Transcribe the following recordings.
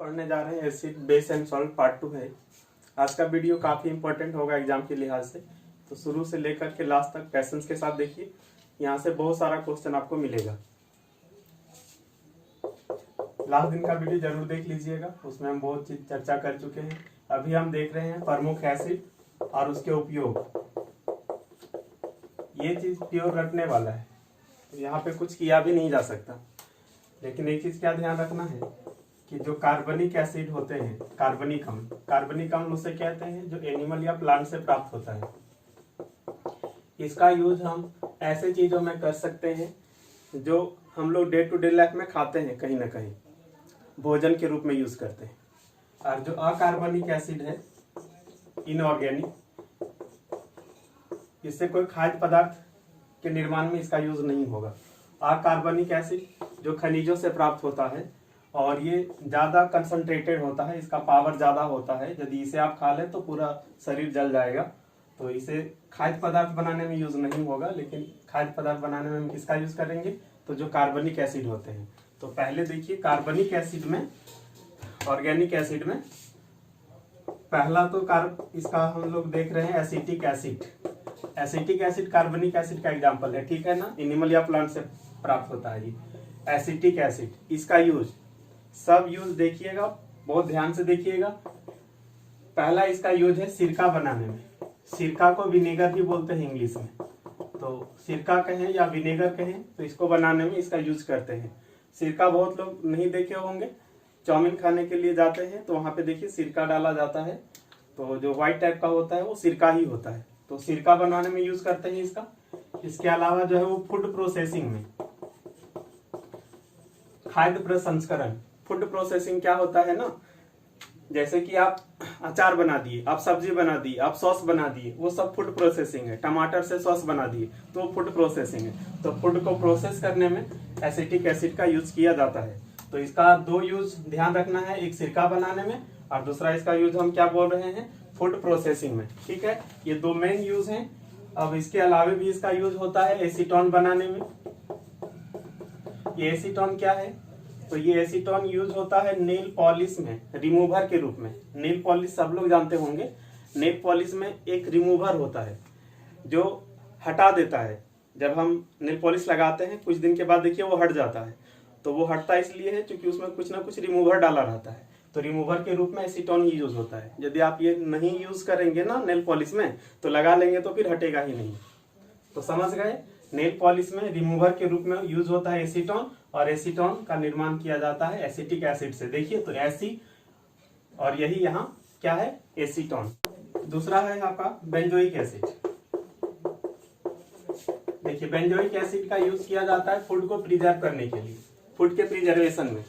पढ़ने जा रहे हैं acid base and salt part 2 है। आज का वीडियो काफ़ी इंपॉर्टेंट होगा एग्जाम के लिहाज से, तो शुरू से लेकर के लास्ट तक पैसेंस के साथ देखिए। यहाँ से बहुत सारा क्वेश्चन आपको मिलेगा। लास्ट दिन का वीडियो जरूर देख लीजिएगा, उसमें हम बहुत चीज चर्चा कर चुके हैं। अभी हम देख रहे हैं प्रमुख एसिड और उसके उपयोग। ये चीज प्योर रटने वाला है, तो यहाँ पे कुछ किया भी नहीं जा सकता। लेकिन एक चीज क्या ध्यान रखना है कि जो कार्बनिक एसिड होते हैं, कार्बनिक अम्ल उसे कहते हैं जो एनिमल या प्लांट से प्राप्त होता है। इसका यूज हम ऐसे चीजों में कर सकते हैं जो हम लोग डे टू डे लाइफ में खाते हैं, कहीं ना कहीं भोजन के रूप में यूज करते हैं। और जो अकार्बनिक एसिड है, इनऑर्गेनिक, इससे कोई खाद्य पदार्थ के निर्माण में इसका यूज नहीं होगा। अकार्बनिक एसिड जो खनिजों से प्राप्त होता है और ये ज्यादा कंसंट्रेटेड होता है, इसका पावर ज्यादा होता है। यदि इसे आप खा लें तो पूरा शरीर जल जाएगा, तो इसे खाद्य पदार्थ बनाने में यूज नहीं होगा। लेकिन खाद्य पदार्थ बनाने में हम किसका यूज करेंगे, तो जो कार्बनिक एसिड होते हैं। तो पहले देखिए कार्बनिक एसिड में, ऑर्गेनिक एसिड में पहला तो इसका हम लोग देख रहे हैं एसिटिक एसिड। एसिटिक एसिड कार्बनिक एसिड का एग्जाम्पल है, ठीक है ना, एनिमल या प्लांट से प्राप्त होता है ये एसिटिक एसिड। इसका यूज, सब यूज देखिएगा, बहुत ध्यान से देखिएगा। पहला इसका यूज है सिरका बनाने में। सिरका को विनेगर भी बोलते हैं इंग्लिश में, तो सिरका कहें या विनेगर कहें, तो इसको बनाने में इसका यूज करते हैं। सिरका बहुत लोग नहीं देखे होंगे, चाउमीन खाने के लिए जाते हैं तो वहां पे देखिए सिरका डाला जाता है, तो जो व्हाइट टाइप का होता है वो सिरका ही होता है। तो सिरका बनाने में यूज करते हैं इसका। इसके अलावा जो है वो फूड प्रोसेसिंग में, खाद्य प्रसंस्करण। फूड प्रोसेसिंग क्या होता है ना, जैसे कि आप अचार बना दिए, आप सब्जी बना दी, आप सॉस बना दिए, वो सब फूड प्रोसेसिंग है। टमाटर से सॉस बना दिए तो वो फूड प्रोसेसिंग है। तो फूड को प्रोसेस करने में एसिटिक एसिड का यूज किया जाता है। तो इसका दो यूज ध्यान रखना है, एक सिरका बनाने में और दूसरा इसका यूज हम क्या बोल रहे हैं, फूड प्रोसेसिंग में, ठीक है। ये दो मेन यूज हैं। अब इसके अलावा भी इसका यूज होता है एसीटोन बनाने में। ये एसीटोन क्या है, तो ये एसीटोन यूज होता है नेल पॉलिश में, रिमूवर के रूप में। नेल पॉलिश सब लोग जानते होंगे। नेल पॉलिश में एक रिमूवर होता है जो हटा देता है। जब हम नेल पॉलिश लगाते हैं कुछ दिन के बाद देखिए वो हट जाता है। तो वो हटता इसलिए है क्योंकि उसमें कुछ ना कुछ रिमूवर डाला रहता है। तो रिमूवर के रूप में एसीटोन ही यूज होता है। यदि आप ये नहीं यूज करेंगे ना नेल पॉलिश में, तो लगा लेंगे तो फिर हटेगा ही नहीं। तो समझ गए, नेल पॉलिश में रिमूवर के रूप में यूज होता है एसीटोन, और एसीटोन का निर्माण किया जाता है एसिटिक एसिड से। देखिए तो एसी, और यही यहाँ क्या है, एसीटोन। दूसरा है आपका बेंजोइक एसिड। देखिए बेंजोइक एसिड का यूज किया जाता है फूड को प्रिजर्व करने के लिए, फूड के प्रिजर्वेशन में।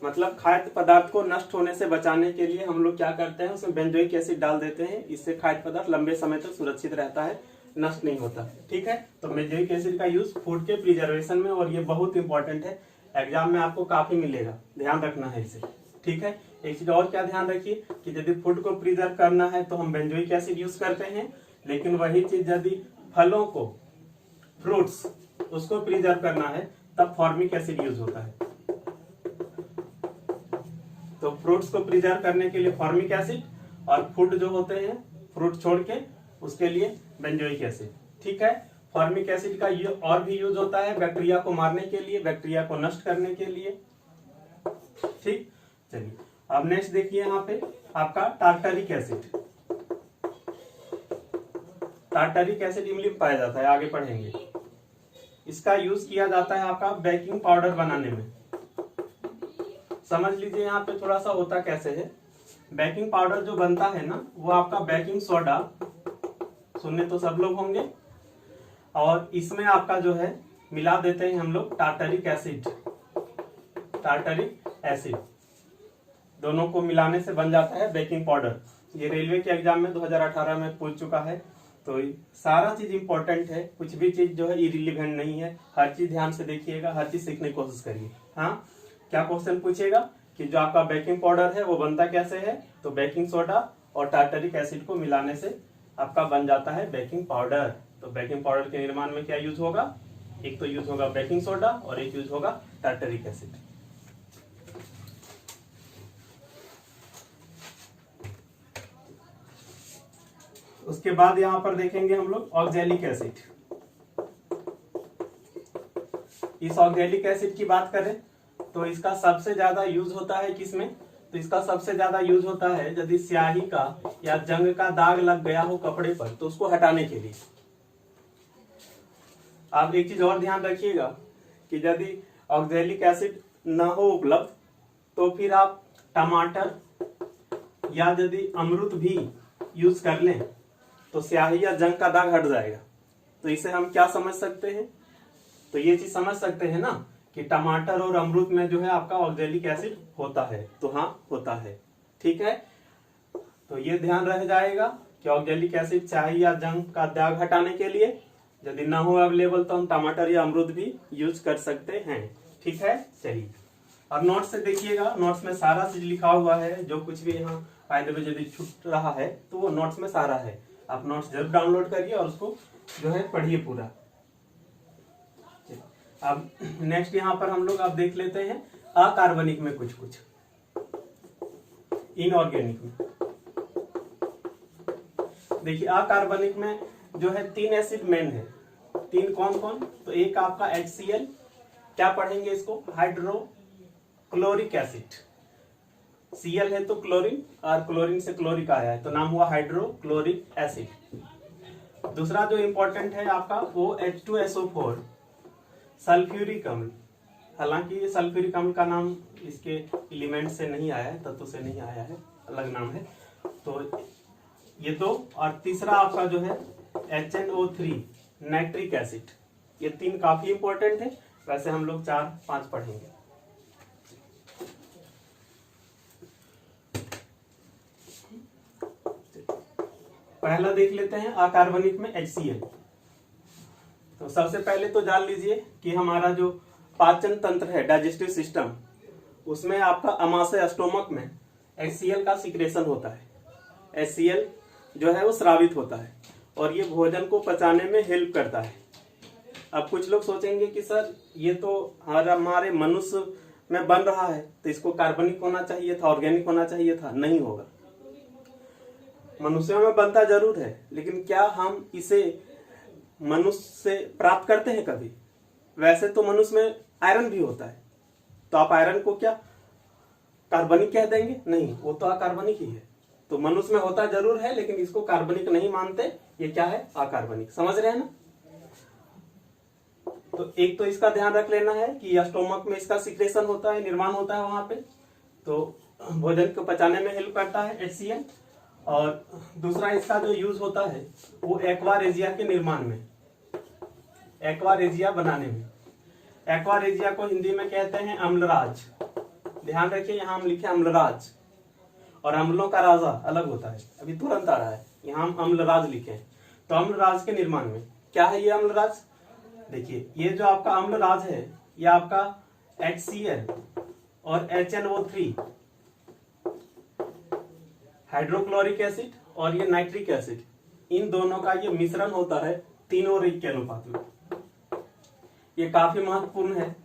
मतलब खाद्य पदार्थ को नष्ट होने से बचाने के लिए हम लोग क्या करते हैं, उसमें बेंजोइक एसिड डाल देते हैं। इससे खाद्य पदार्थ लंबे समय तक सुरक्षित रहता है, नष्ट नहीं होता, ठीक है। तो बेंजोइक एसिड का यूज फूड के प्रिजर्वेशन में, और ये बहुत इंपॉर्टेंट है, एग्जाम में आपको काफी मिलेगा, ध्यान रखना है इसे, ठीक है। एक चीज और क्या ध्यान रखिए कि यदि फूड को प्रिजर्व करना है तो हम बेंजोइक एसिड यूज करते हैं। लेकिन वही चीज यदि फलों को, फ्रूट्स, उसको प्रिजर्व करना है तब फॉर्मिक एसिड यूज होता है। तो फ्रूट्स को प्रिजर्व करने के लिए फॉर्मिक एसिड, और फूड जो होते हैं फ्रूट छोड़ के उसके लिए बेंजोइक एसिड, ठीक है। फॉर्मिक एसिड का और भी यूज होता है बैक्टीरिया को मारने के लिए, बैक्टीरिया को नष्ट करने के लिए, ठीक। चलिए अब नेक्स्ट देखिए यहाँ पे आपका टार्टरिक एसिड। टार्टरिक एसिड इमली में पाया जाता है, आगे पढ़ेंगे। इसका यूज किया जाता है आपका बेकिंग पाउडर बनाने में। समझ लीजिए यहाँ पे थोड़ा सा होता कैसे है। बेकिंग पाउडर जो बनता है ना, वो आपका बेकिंग सोडा, सुनने तो सब लोग होंगे, और इसमें आपका जो है मिला देते हैं हम लोग टार्टरिक एसिड। टार्टरिक एसिड दोनों को मिलाने से बन जाता है बेकिंग पाउडर। ये रेलवे के एग्जाम में 2018 में पूछ चुका है। तो सारा चीज इंपॉर्टेंट है, कुछ भी चीज जो है इरिलीवेंट नहीं है। हर चीज ध्यान से देखिएगा, हर चीज सीखने की कोशिश करिए। हाँ, क्या क्वेश्चन पूछेगा कि जो आपका बेकिंग पाउडर है वो बनता कैसे है, तो बेकिंग सोडा और टार्टरिक एसिड को मिलाने से आपका बन जाता है बेकिंग पाउडर। तो बेकिंग पाउडर के निर्माण में क्या यूज होगा, एक तो यूज होगा बेकिंग सोडा और एक यूज होगा टार्टरिक एसिड। उसके बाद यहाँ पर देखेंगे हम लोग ऑक्जेलिक एसिड। इस ऑक्जेलिक एसिड की बात करें तो इसका सबसे ज्यादा यूज होता है किसमें? तो इसका सबसे ज्यादा यूज होता है यदि स्याही का या जंग का दाग लग गया हो कपड़े पर तो उसको हटाने के लिए। आप एक चीज और ध्यान रखिएगा कि यदि ऑक्जेलिक एसिड न हो उपलब्ध तो फिर आप टमाटर या यदि अमरूद भी यूज कर लें तो स्याही या जंग का दाग हट जाएगा। तो इसे हम क्या समझ सकते हैं? तो ये चीज समझ सकते हैं ना कि टमाटर और अमरूद में जो है आपका ऑक्जेलिक एसिड होता है। तो हाँ, होता है। ठीक है, तो ये ध्यान रह जाएगा कि ऑक्जेलिक एसिड स्याही या जंग का दाग हटाने के लिए यदि ना हो अवेलेबल तो हम टमाटर या अमरूद भी यूज कर सकते हैं। ठीक है, चलिए अब नोट्स से देखिएगा। नोट्स में सारा चीज लिखा हुआ है, जो कुछ भी यहाँ फायदे में यदि छूट रहा है तो वो नोट्स में सारा है। आप नोट्स जरूर डाउनलोड करिए और उसको जो है पढ़िए पूरा। अब नेक्स्ट यहाँ पर हम लोग अब देख लेते हैं अकार्बनिक में कुछ कुछ, इनऑर्गेनिक में। देखिए अकार्बनिक में जो है 3 एसिड मेन है। 3 कौन कौन? तो एक आपका HCl, क्या पढ़ेंगे इसको? Hydrochloric acid. Cl है तो क्लोरीन, और क्लोरीन से क्लोरिक आया है तो नाम हुआ हाइड्रोक्लोरिक एसिड। दूसरा जो इंपॉर्टेंट है आपका वो H2SO4 सल्फ्यूरिक अम्ल। हालांकि ये सल्फ्यूरिक अम्ल का नाम इसके एलिमेंट से नहीं आया है, तत्व से नहीं आया है, अलग नाम है। तो ये 2, और तीसरा आपका जो है HNO3 नाइट्रिक एसिड। ये 3 काफी इंपॉर्टेंट है। वैसे हम लोग 4-5 पढ़ेंगे। पहला देख लेते हैं अकार्बनिक में HCl। तो सबसे पहले तो जान लीजिए कि हमारा जो पाचन तंत्र है, डाइजेस्टिव सिस्टम, उसमें आपका अमाशय स्टोमक में HCl का सिक्रेशन होता है। HCl जो है वो स्रावित होता है और ये भोजन को पचाने में हेल्प करता है। अब कुछ लोग सोचेंगे कि सर ये तो हमारे मनुष्य में बन रहा है तो इसको कार्बनिक होना चाहिए था, ऑर्गेनिक होना चाहिए था। नहीं होगा, मनुष्यों में बनता जरूर है, लेकिन क्या हम इसे मनुष्य से प्राप्त करते हैं कभी? वैसे तो मनुष्य में आयरन भी होता है, तो आप आयरन को क्या कार्बनिक कह देंगे? नहीं, वो तो अकार्बनिक ही है। तो मनुष्य में होता जरूर है, लेकिन इसको कार्बनिक नहीं मानते। ये क्या है? अकार्बनिक। समझ रहे हैं ना? तो एक तो इसका ध्यान रख लेना है कि स्टोमक में इसका सिक्रेशन होता है, निर्माण होता है वहां पे, तो भोजन को पचाने में हेल्प करता है HCl। और दूसरा इसका जो यूज होता है वो एक्वारेजिया के निर्माण में, एक्वारेजिया बनाने में। एक्वारेजिया को हिंदी में कहते हैं अम्लराज। ध्यान रखिए, यहाँ हम लिखे अम्लराज, और अम्लों का राजा अलग होता है। अभी तुरंत आ रहा है, यहाँ हम अम्लराज लिखे। तो अम्लराज के निर्माण में क्या है ये अम्लराज? देखिए, ये जो आपका अम्लराज है ये आपका HCl और HNO3 हाइड्रोक्लोरिक एसिड और ये नाइट्रिक एसिड, इन दोनों का ये मिश्रण होता है 3 और 1 के अनुपात में। ये काफी महत्वपूर्ण है।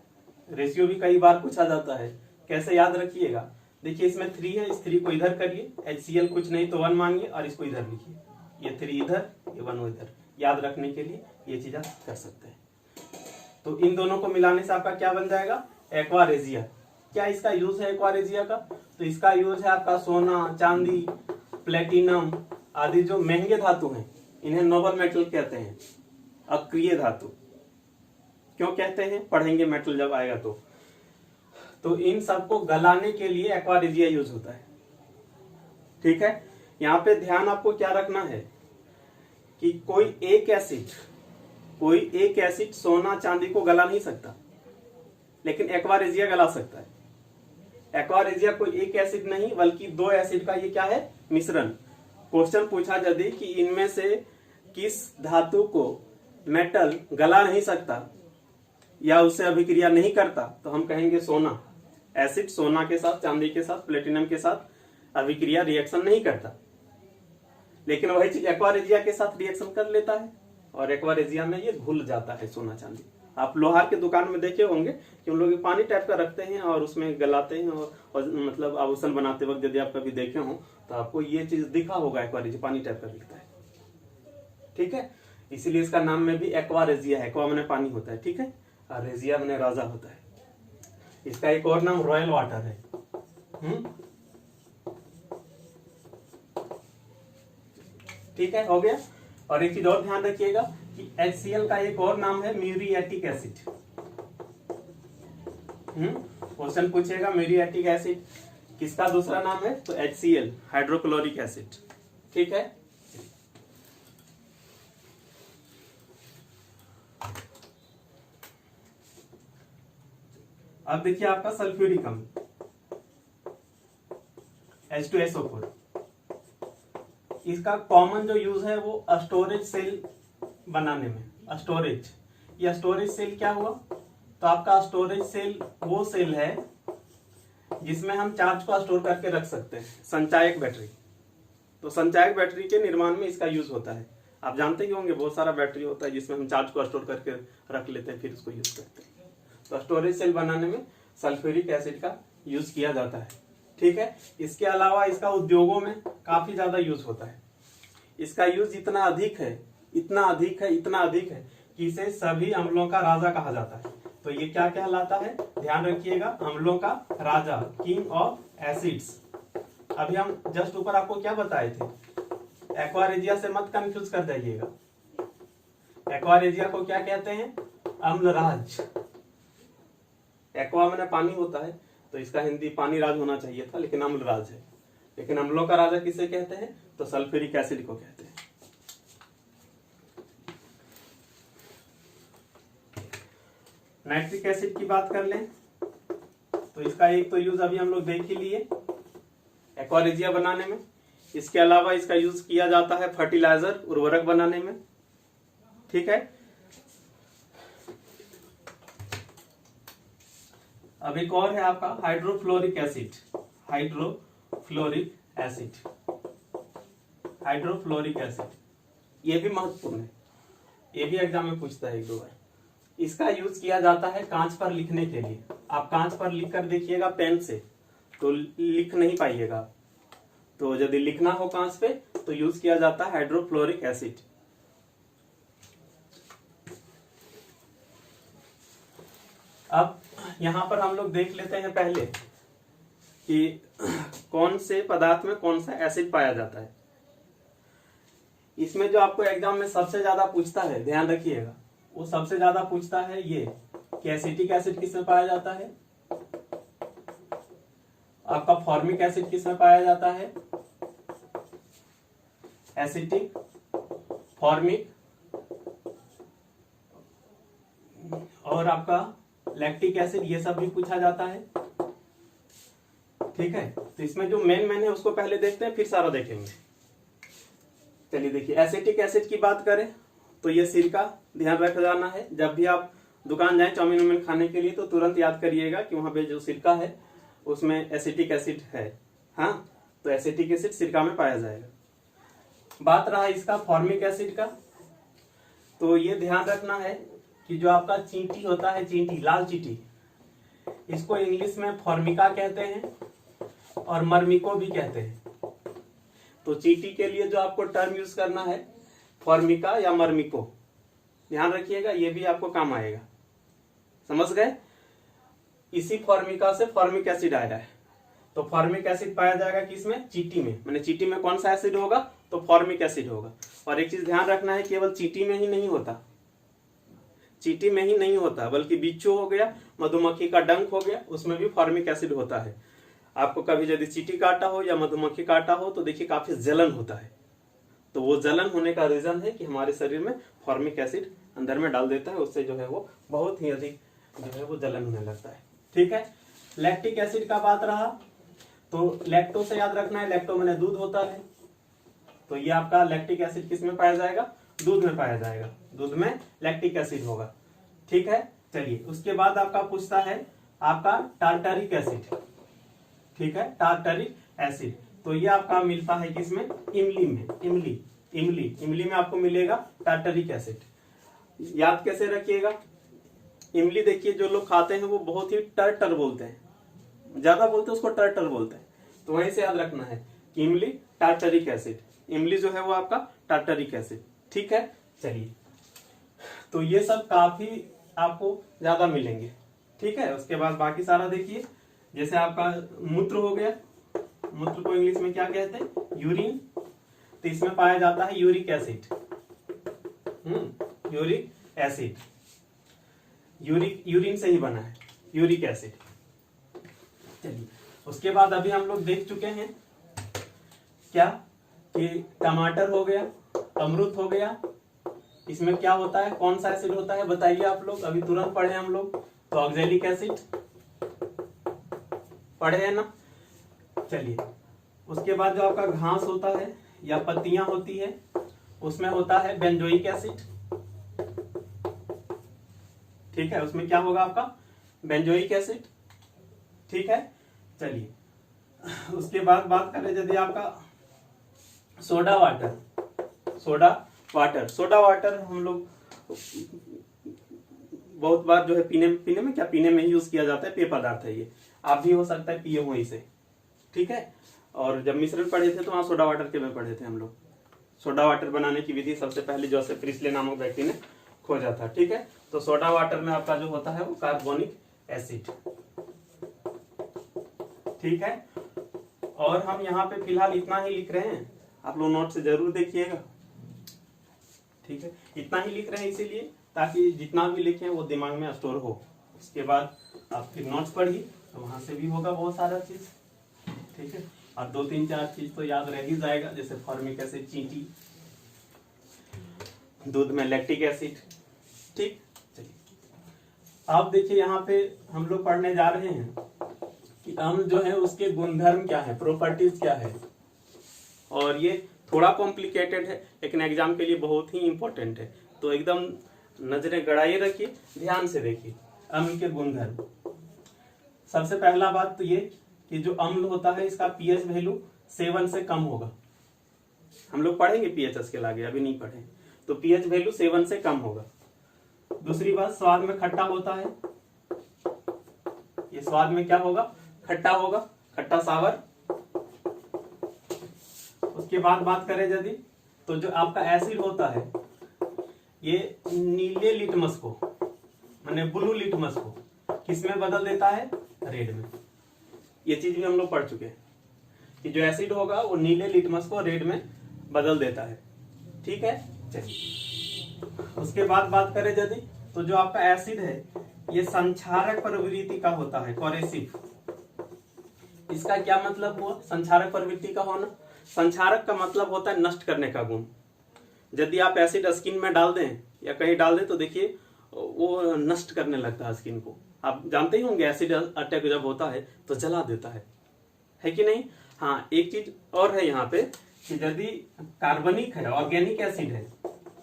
रेशियो भी कई बार पूछा जाता है, कैसे याद रखिएगा? देखिए इसमें 3 है, इस 3 को इधर करिए, HCl कुछ नहीं तो 1 मानिए और इसको इधर लिखिए। ये 3 इधर, ये 1 इधर। याद रखने के लिए ये चीज आप कर सकते हैं। तो इन दोनों को मिलाने से आपका क्या बन जाएगा? एक्वारेजिया। क्या इसका यूज है एक्वारेजिया का? तो इसका यूज है आपका सोना, चांदी, प्लेटिनम आदि जो महंगे धातु हैं, इन्हें नोबल मेटल कहते हैं, अक्रिय धातु। क्यों कहते हैं? पढ़ेंगे मेटल जब आएगा तो इन सबको गलाने के लिए एक्वारेजिया यूज होता है। ठीक है, यहाँ पे ध्यान आपको क्या रखना है कि कोई एक एसिड सोना चांदी को गला नहीं सकता, लेकिन एक्वारेजिया गला सकता है। एक्वारेजिया कोई एक एसिड नहीं बल्कि 2 एसिड का ये क्या है? मिश्रण। क्वेश्चन पूछा यदि कि इनमें से किस धातु को मेटल गला नहीं सकता या उससे अभिक्रिया नहीं करता, तो हम कहेंगे सोना। एसिड सोना के साथ, चांदी के साथ, प्लेटिनम के साथ अभिक्रिया रिएक्शन नहीं करता, लेकिन वही चीज एक्वारेजिया के साथ रिएक्शन कर लेता है और एक्वारेजिया में ये घुल जाता है सोना चांदी। आप लोहार के दुकान में देखे होंगे कि उन लोग पानी टाइप का रखते हैं और उसमें गलाते हैं और मतलब आभूषण बनाते वक्त यदि आप कभी देखे हो तो आपको ये चीज दिखा होगा, एक्वारेजिया पानी टाइप का दिखता है। ठीक है, इसीलिए इसका नाम में भी एक्वा रेजिया है। एक्वा मैंने पानी होता है, ठीक है, और रेजिया मैंने राजा होता है। इसका एक और नाम रॉयल वाटर है। ठीक है, हो गया। और एक चीज और ध्यान रखिएगा कि HCl का एक और नाम है म्यूरिएटिक एसिड। क्वेश्चन पूछेगा म्यूरिएटिक एसिड किसका दूसरा नाम है, तो HCl, हाइड्रोक्लोरिक एसिड। ठीक है, अब देखिए आपका सल्फ्यूरिक अम्ल H2SO4, इसका कॉमन जो यूज है वो स्टोरेज सेल बनाने में। स्टोरेज, ये स्टोरेज सेल क्या हुआ, तो आपका स्टोरेज सेल वो सेल है जिसमें हम चार्ज को स्टोर करके रख सकते हैं, संचायक बैटरी। तो संचायक बैटरी के निर्माण में इसका यूज होता है। आप जानते ही होंगे बहुत सारा बैटरी होता है जिसमें हम चार्ज को स्टोर करके रख लेते हैं, फिर उसको यूज करते हैं। तो स्टोरेज सेल बनाने में सल्फ्यूरिक एसिड का यूज किया जाता है। ठीक है, इसके अलावा इसका उद्योगों में काफी ज्यादा यूज होता है। इसका यूज इतना अधिक है, इतना अधिक है, इतना अधिक है कि इसे सभी अम्लों का राजा कहा जाता है। तो ये क्या कहलाता है, ध्यान रखिएगा, अम्लों का राजा, किंग ऑफ एसिड्स। अभी हम जस्ट ऊपर आपको क्या बताए थे, एक्वा रेजिया से मत कंफ्यूज कर जाइएगा। एक्वा रेजिया को क्या कहते हैं, अम्लराज। एक्वा में पानी होता है तो इसका हिंदी पानी राज होना चाहिए था, लेकिन अम्लराज है। लेकिन अम्लों का राजा किसे कहते हैं, तो सल्फ्यूरिक एसिड को कहते हैं। नाइट्रिक एसिड की बात कर लें तो इसका एक तो यूज अभी हम लोग देख ही लिए एक्वा रेजिया बनाने में। इसके अलावा इसका यूज किया जाता है फर्टिलाइजर, उर्वरक बनाने में। ठीक है, अब एक और है आपका hydrofluoric acid. Hydrofluoric acid, hydrofluoric acid, ये भी महत्वपूर्ण है, ये भी एग्जाम में पूछता है एक दो बार। इसका यूज किया जाता है कांच पर लिखने के लिए। आप कांच पर लिख कर देखिएगा पेन से तो लिख नहीं पाइएगा, तो यदि लिखना हो कांच पे तो यूज किया जाता है हाइड्रोफ्लोरिक एसिड। अब यहां पर हम लोग देख लेते हैं पहले कि कौन से पदार्थ में कौन सा एसिड पाया जाता है। इसमें जो आपको एग्जाम में सबसे ज्यादा पूछता है, ध्यान रखिएगा, वो सबसे ज्यादा पूछता है ये कि एसिटिक एसिड किसमें पाया जाता है, आपका फॉर्मिक एसिड किसमें पाया जाता है, एसिटिक, फॉर्मिक, और आपका लैक्टिक एसिड, ये सब भी पूछा जाता है। ठीक है, तो इसमें जो मेन है उसको पहले देखते हैं, फिर सारा देखेंगे। चलिए देखिए, एसिटिक एसिड की बात करें तो ये सिरका, ध्यान रख जाना है। जब भी आप दुकान जाएं चाउमीन वाउमीन खाने के लिए तो तुरंत याद करिएगा कि वहां पे जो सिरका है उसमें एसिटिक एसिड है। हाँ, तो एसिटिक एसिड सिरका में पाया जाएगा। बात रहा इसका फॉर्मिक एसिड का, तो ये ध्यान रखना है कि जो आपका चींटी होता है, चींटी, लाल चींटी, इसको इंग्लिश में फॉर्मिका कहते हैं और मर्मिको भी कहते हैं। तो चींटी के लिए जो आपको टर्म यूज करना है फॉर्मिका या मर्मिको, ध्यान रखिएगा, ये भी आपको काम आएगा। समझ गए, इसी फॉर्मिका से फॉर्मिक एसिड आया है। तो फॉर्मिक एसिड पाया जाएगा किसमें, चींटी में। मैंने चींटी में कौन सा एसिड होगा, तो फॉर्मिक एसिड होगा। और एक चीज ध्यान रखना है, केवल चींटी में ही नहीं होता, चींटी में ही नहीं होता, बल्कि बिच्छू हो गया, मधुमक्खी का डंक हो गया, उसमें भी फॉर्मिक एसिड होता है। आपको कभी यदि चींटी काटा हो या मधुमक्खी काटा हो तो देखिए काफी जलन होता है। तो वो जलन होने का रीजन है कि हमारे शरीर में फॉर्मिक एसिड अंदर में डाल देता है, उससे जो है वो बहुत ही अधिक जो है वो जलन होने लगता है। ठीक है, लैक्टिक एसिड का बात रहा तो लैक्टो से याद रखना है, लैक्टो माने दूध होता है। तो ये आपका लैक्टिक एसिड किस में पाया जाएगा, दूध में पाया जाएगा, दूध में लैक्टिक एसिड होगा। ठीक है, चलिए उसके बाद आपका पूछता है आपका टार्टरिक एसिड। ठीक है, टार्टरिक एसिड, तो ये आपका मिलता है किसमें, इमली में। इमली में आपको मिलेगा टार्टरिक एसिड। याद कैसे रखिएगा, इमली देखिए जो लोग खाते हैं वो बहुत ही टर बोलते हैं, ज्यादा बोलते हैं उसको टर बोलते हैं। तो वहीं से याद रखना है कि इमली टार्टरिक एसिड, इमली जो है वो आपका टार्टरिक एसिड। ठीक है, चलिए, तो ये सब काफी आपको ज्यादा मिलेंगे। ठीक है, उसके बाद बाकी सारा देखिए, जैसे आपका मूत्र हो गया, मूत्र को इंग्लिश में क्या कहते हैं, यूरिन, तो इसमें पाया जाता है uric acid. Uric acid, urine से ही बना है यूरिक एसिड। चलिए, उसके बाद अभी हम लोग देख चुके हैं क्या कि टमाटर हो गया, अमरूद हो गया, इसमें क्या होता है, कौन सा एसिड होता है बताइए आप लोग, अभी तुरंत पढ़े हम लोग, तो ऑक्सैलिक एसिड पढ़े हैं ना। चलिए, उसके बाद जो आपका घास होता है या पत्तियां होती है उसमें होता है बेंजोइक एसिड। ठीक है, उसमें क्या होगा आपका, बेंजोइक एसिड। ठीक है, चलिए, उसके बाद बात करें यदि आपका सोडा वाटर हम लोग बहुत बार जो है पीने में यूज किया जाता है, पेय पदार्थ है ये, आप भी हो सकता है पिए हो इसे। ठीक है, और जब मिश्रण पढ़े थे तो वहां सोडा वाटर के में पढ़े थे हम लोग। सोडा वाटर बनाने की विधि सबसे पहले जोसेफ प्रिस्ले नामक व्यक्ति ने खोजा था। ठीक है, तो सोडा वाटर में आपका जो होता है वो कार्बोनिक एसिड। ठीक है, और हम यहाँ पे फिलहाल इतना ही लिख रहे हैं, आप लोग नोट से जरूर देखिएगा। ठीक है, इतना ही लिख रहे हैं इसीलिए ताकि जितना भी लिखे वो दिमाग में स्टोर हो। उसके बाद आप फिर नोट्स पढ़िए तो वहां से भी होगा बहुत सारा चीज। ठीक है, और 2-3-4 चीज तो याद रह ही जाएगा, जैसे फॉर्मिक एसिड चींटी, दूध में लैक्टिक एसिड। ठीक, चलिए, आप देखिए यहाँ पे हम लोग पढ़ने जा रहे हैं कि अम्ल जो है उसके गुणधर्म क्या है, प्रॉपर्टीज क्या है, और ये थोड़ा कॉम्प्लिकेटेड है लेकिन एग्जाम के लिए बहुत ही इंपॉर्टेंट है, तो एकदम नजरें गड़ाए रखिए, ध्यान से देखिए। अम्ल के गुणधर्म, सबसे पहला बात तो ये कि जो अम्ल होता है इसका पीएच वैल्यू 7 से कम होगा। हम लोग पढ़ेंगे पीएच के आगे, अभी नहीं पढ़े, तो पीएच वैल्यू 7 से कम होगा। दूसरी बात, स्वाद में खट्टा होता है, ये स्वाद में क्या होगा, खट्टा होगा, खट्टा सावर। उसके बाद बात करें यदि, तो जो आपका एसिड होता है ये नीले लिटमस को, माने ब्लू लिटमस को किसमें बदल देता है, रेड में। ये चीज भी हम लोग पढ़ चुके हैं कि जो एसिड होगा वो नीले लिटमस को रेड में बदल देता है। ठीक है, चलिए, उसके बाद बात करें यदि, तो जो आपका एसिड है ये संक्षारक प्रवृत्ति का होता है, कोरेसिव। इसका क्या मतलब हुआ, संक्षारक प्रवृत्ति का होना, संक्षारक का मतलब होता है नष्ट करने का गुण। यदि आप एसिड स्किन में डाल दें या कहीं डाल दें तो देखिए वो नष्ट करने लगता है स्किन को। आप जानते ही होंगे एसिड अटैक जब होता है तो जला देता है कि नहीं। हाँ, एक चीज और है यहाँ पे कि यदि कार्बनिक है, ऑर्गेनिक एसिड है,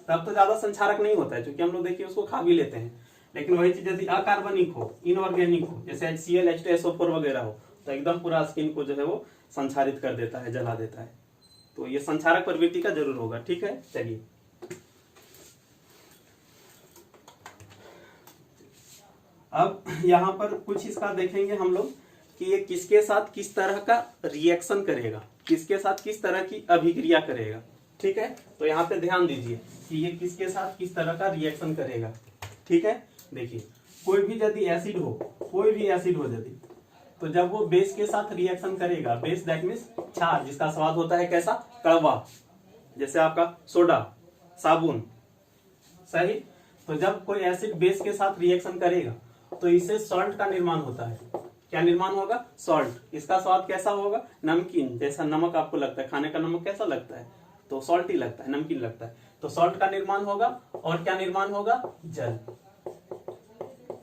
तब तो ज्यादा संक्षारक नहीं होता है, क्योंकि हम लोग देखिए उसको खा भी लेते हैं। लेकिन वही चीज यदि अकार्बनिक हो, इनऑर्गेनिक हो, जैसे HCl, H2SO4 वगैरह हो, तो एकदम पूरा स्किन को जो है वो संक्षारित कर देता है, जला देता है। तो ये संक्षारक प्रवृत्ति का जरूर होगा। ठीक है, चलिए, अब यहाँ पर कुछ इसका देखेंगे हम लोग कि ये किसके साथ किस तरह का रिएक्शन करेगा, किसके साथ किस तरह की अभिक्रिया करेगा। ठीक है, तो यहाँ पे ध्यान दीजिए कि ये किसके साथ किस तरह का रिएक्शन करेगा। ठीक है, देखिए, कोई भी यदि एसिड हो, कोई भी एसिड हो यदि, तो जब वो बेस के साथ रिएक्शन करेगा, बेस दैट मींस क्षार, जिसका स्वाद होता है कैसा, कड़वा, जैसे आपका सोडा, साबुन, सही। तो जब कोई एसिड बेस के साथ रिएक्शन करेगा तो इससे सॉल्ट का निर्माण होता है। क्या निर्माण होगा, सॉल्ट। इसका स्वाद कैसा होगा, नमकीन, जैसा नमक आपको लगता है, खाने का नमक कैसा लगता है, तो सॉल्ट ही लगता है, नमकीन लगता है। तो सॉल्ट का निर्माण होगा, और क्या निर्माण होगा, जल,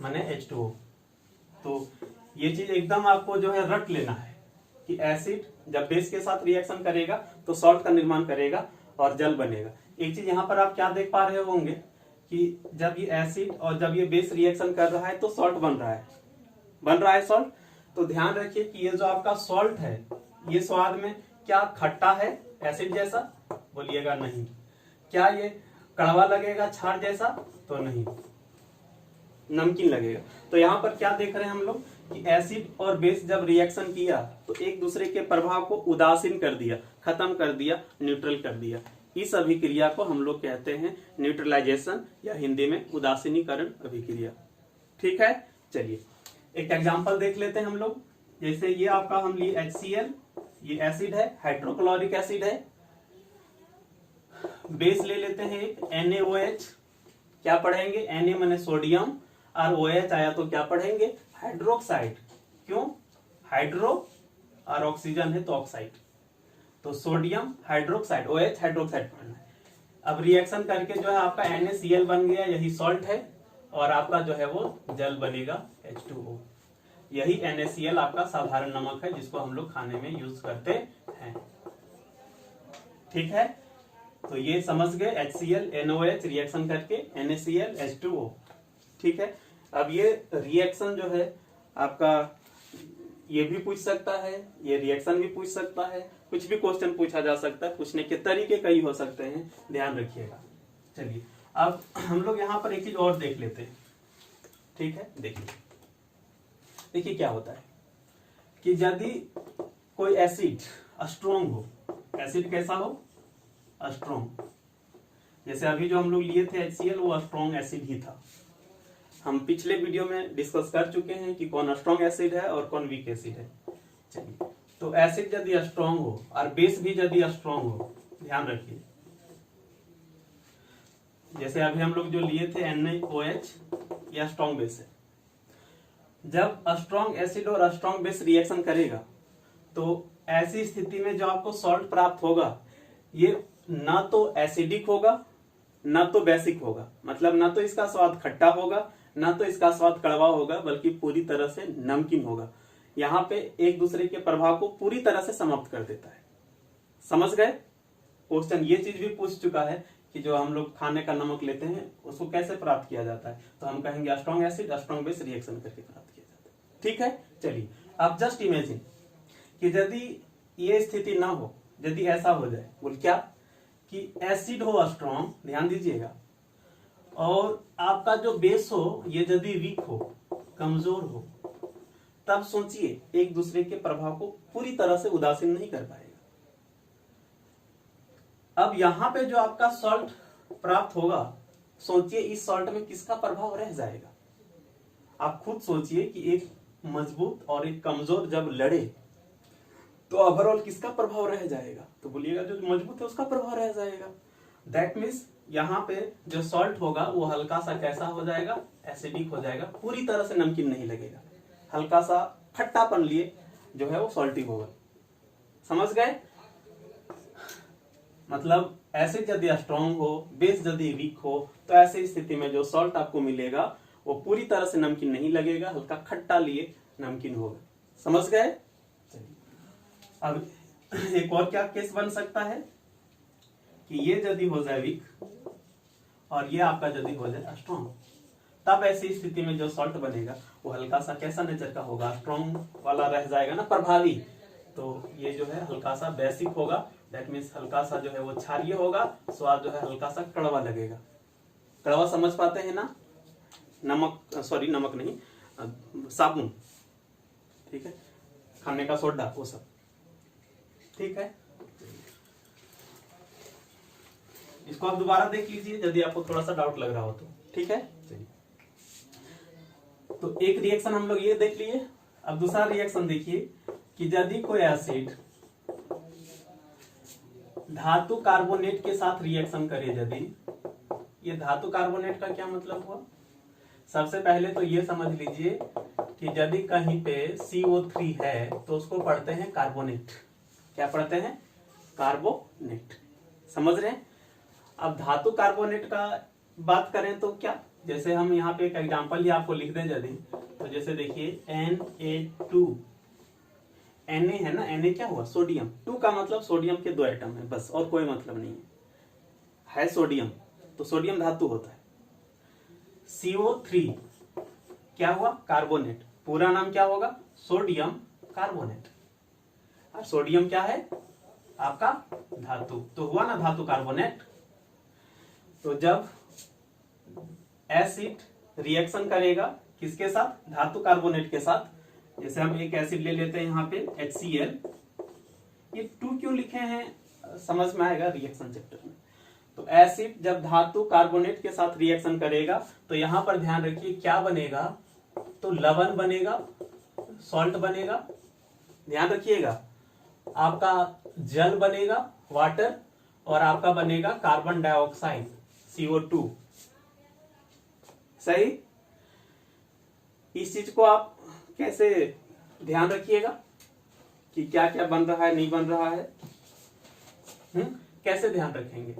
माने H2O। तो ये चीज एकदम आपको जो है रट लेना है कि एसिड जब बेस के साथ रिएक्शन करेगा तो सॉल्ट का निर्माण करेगा और जल बनेगा। एक चीज यहाँ पर आप क्या देख पा रहे होंगे कि जब ये एसिड और जब ये बेस रिएक्शन कर रहा है तो सॉल्ट बन रहा है सॉल्ट। तो ध्यान रखिए कि ये जो आपका सॉल्ट है ये स्वाद में क्या खट्टा है एसिड जैसा, बोलिएगा नहीं। क्या ये कड़वा लगेगा क्षार जैसा, तो नहीं, नमकीन लगेगा। तो यहाँ पर क्या देख रहे हैं हम लोग कि एसिड और बेस जब रिएक्शन किया तो एक दूसरे के प्रभाव को उदासीन कर दिया, खत्म कर दिया, न्यूट्रल कर दिया। इस अभिक्रिया को हम लोग कहते हैं न्यूट्रलाइजेशन या हिंदी में उदासीनीकरण अभिक्रिया। ठीक है, चलिए एक एग्जांपल देख लेते हैं हम लोग। जैसे ये आपका हम लिए HCl, ये एसिड है, हाइड्रोक्लोरिक एसिड है। बेस ले लेते हैं एक NaOH, क्या पढ़ेंगे? Na माने सोडियम और OH आया तो क्या पढ़ेंगे? हाइड्रोक्साइड। क्यों? हाइड्रो और ऑक्सीजन है तो ऑक्साइड, तो सोडियम हाइड्रोक्साइड, OH हाइड्रोक्साइड पढ़ना है। अब रिएक्शन करके जो है आपका NaCl बन गया, यही सॉल्ट है, और आपका जो है वो जल बनेगा H2O। यही NaCl आपका साधारण नमक है जिसको हम लोग खाने में यूज करते हैं। ठीक है, तो ये समझ गए HCl NaOH रिएक्शन करके NaCl H2O। ठीक है, अब ये रिएक्शन जो है आपका ये भी पूछ सकता है, ये रिएक्शन भी पूछ सकता है, कुछ भी क्वेश्चन पूछा जा सकता है, पूछने के तरीके कई हो सकते हैं, ध्यान रखिएगा। चलिए अब हम लोग यहाँ पर एक चीज और देख लेते हैं। ठीक है, देखिए क्या होता है कि यदि कोई एसिड स्ट्रॉन्ग हो, एसिड कैसा हो? स्ट्रॉन्ग। जैसे अभी जो हम लोग लिए थे HCl, वो स्ट्रॉन्ग एसिड ही था। हम पिछले वीडियो में डिस्कस कर चुके हैं कि कौन स्ट्रॉन्ग एसिड है और कौन वीक एसिड है। चलिए, तो एसिड यदि स्ट्रॉन्ग हो और बेस भी यदि स्ट्रॉन्ग हो, ध्यान रखिए। जैसे अभी हम लोग जो लिए थे NaOH, यह स्ट्रॉन्ग बेस है। जब स्ट्रॉन्ग एसिड और स्ट्रॉन्ग बेस रिएक्शन करेगा तो ऐसी स्थिति में जो आपको सॉल्ट प्राप्त होगा, ये ना तो एसिडिक होगा ना तो बेसिक होगा। मतलब ना तो इसका स्वाद खट्टा होगा ना तो इसका स्वाद कड़वा होगा, बल्कि पूरी तरह से नमकीन होगा। यहाँ पे एक दूसरे के प्रभाव को पूरी तरह से समाप्त कर देता है। समझ गए? क्वेश्चन ये चीज भी पूछ चुका है कि जो हम लोग खाने का नमक लेते हैं उसको कैसे प्राप्त किया जाता है, तो हम कहेंगे strong acid strong base reaction करके प्राप्त किया जाता है। ठीक है, चलिए अब जस्ट इमेजिन कि यदि ये स्थिति ना हो, यदि ऐसा हो जाए, बोल क्या कि एसिड हो स्ट्रॉन्ग, ध्यान दीजिएगा, और आपका जो बेस हो ये यदि वीक हो, कमजोर हो, तब सोचिए एक दूसरे के प्रभाव को पूरी तरह से उदासीन नहीं कर पाएगा। अब यहां पे जो आपका सॉल्ट प्राप्त होगा, सोचिए इस सॉल्ट में किसका प्रभाव रह जाएगा। आप खुद सोचिए कि एक मजबूत और एक कमजोर जब लड़े तो ओवरऑल किसका प्रभाव रह जाएगा? तो बोलिएगा जो मजबूत है उसका प्रभाव रह जाएगा। दैट मीन्स यहाँ पे जो सॉल्ट होगा वो हल्का सा कैसा हो जाएगा? एसिडिक हो जाएगा, पूरी तरह से नमकीन नहीं लगेगा, हल्का सा खट्टापन लिए जो है वो सॉल्टी होगा। समझ गए? मतलब एसिड यदि स्ट्रॉन्ग हो, बेस यदि वीक हो, तो ऐसी स्थिति में जो सॉल्ट आपको मिलेगा वो पूरी तरह से नमकीन नहीं लगेगा, हल्का खट्टा लिए नमकीन होगा। समझ गए? चलिए अब एक और क्या केस बन सकता है कि ये यदि हो जाए वीक और ये आपका यदि हो जाए स्ट्रॉन्ग, तब ऐसी स्थिति में जो सॉल्ट बनेगा वो हल्का सा कैसा नेचर का होगा? स्ट्रॉन्ग वाला रह जाएगा ना, प्रभावी। तो ये जो है हल्का सा बेसिक होगा, दैट मीन्स हल्का सा जो है वो क्षारीय होगा, स्वाद जो है हल्का सा कड़वा लगेगा। कड़वा समझ पाते हैं ना? नमक, सॉरी नमक नहीं, साबुन, ठीक है, खाने का सोडा, वो सब। ठीक है, इसको आप दोबारा देख लीजिए यदि आपको थोड़ा सा डाउट लग रहा हो तो। ठीक है, चलिए तो एक रिएक्शन हम लोग ये देख लिए। अब दूसरा रिएक्शन देखिए कि यदि कोई एसिड धातु कार्बोनेट के साथ रिएक्शन करे, यदि ये धातु कार्बोनेट का क्या मतलब हुआ? सबसे पहले तो ये समझ लीजिए कि यदि कहीं पे CO3 है तो उसको पढ़ते हैं कार्बोनेट। क्या पढ़ते हैं? कार्बोनेट। समझ रहे हैं? अब धातु कार्बोनेट का बात करें तो क्या, जैसे हम यहाँ पे एक एग्जांपल ही आपको लिख दें यदि, तो जैसे देखिए Na2, Na है ना, Na क्या हुआ? सोडियम। 2 का मतलब सोडियम के 2 एटम है, बस, और कोई मतलब नहीं है सोडियम, तो सोडियम धातु होता है। CO3 क्या हुआ? कार्बोनेट। पूरा नाम क्या होगा? Sodium carbonate. और सोडियम क्या है? आपका धातु, तो हुआ ना धातु कार्बोनेट। तो जब एसिड रिएक्शन करेगा किसके साथ? धातु कार्बोनेट के साथ। जैसे हम एक एसिड ले लेते हैं यहाँ पे HCl, ये 2 क्यों लिखे हैं समझ में आएगा रिएक्शन चैप्टर में। तो एसिड जब धातु कार्बोनेट के साथ रिएक्शन करेगा तो यहां पर ध्यान रखिए क्या बनेगा, तो लवण बनेगा, सॉल्ट बनेगा, ध्यान रखिएगा, आपका जल बनेगा, वाटर, और आपका बनेगा कार्बन डाइऑक्साइड CO2। सही। इस चीज को आप कैसे ध्यान रखिएगा कि क्या क्या बन रहा है, नहीं बन रहा है। कैसे ध्यान रखेंगे,